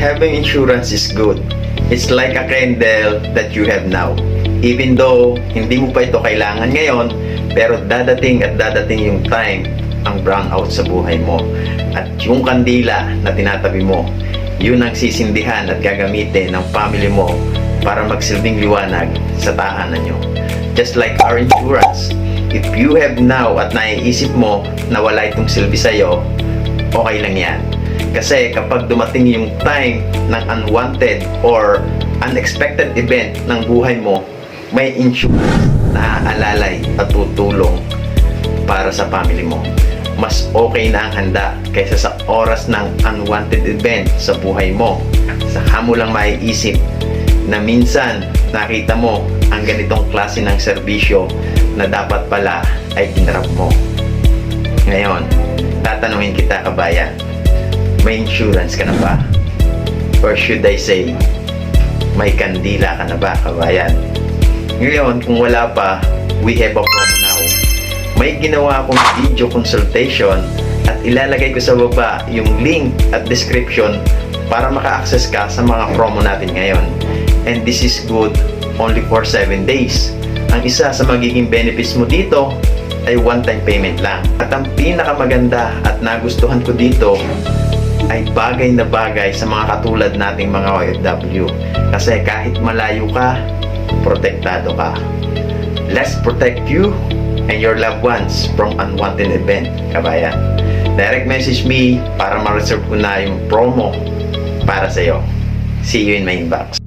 having insurance is good. It's like a candle that you have now. Even though hindi mo pa ito kailangan ngayon, pero dadating at dadating yung time ang brownout sa buhay mo. At yung kandila na tinatabi mo, yun ang sisindihan at gagamitin ng family mo para magsilbing liwanag sa tahanan nyo. Just like our insurance, if you have now at naiisip mo na wala itong silbi sa'yo, okay lang yan. Kasi kapag dumating yung time ng unwanted or unexpected event ng buhay mo, may insurance na aalalay at tutulong para sa family mo. Mas okay na ang handa kaysa sa oras ng unwanted event sa buhay mo. Saka mo lang maiisip na minsan nakita mo ang ganitong klase ng serbisyo na dapat pala ay tinarap mo. Ngayon, tatanungin kita, kabayan, may insurance ka na ba? Or should I say, may kandila ka na ba, kabayan? Ngayon, kung wala pa, we have a promo now. May ginawa akong video consultation at ilalagay ko sa baba yung link at description para maka-access ka sa mga promo natin ngayon. And this is good only for 7 days. Ang isa sa magiging benefits mo dito ay one-time payment lang. At ang pinakamaganda at nagustuhan ko dito ay bagay na bagay sa mga katulad nating mga OFW. Kasi kahit malayo ka, protektado ka. Let's protect you and your loved ones from unwanted event, kabayan. Direct message me para ma-reserve ko na yung promo para sa'yo. See you in my inbox.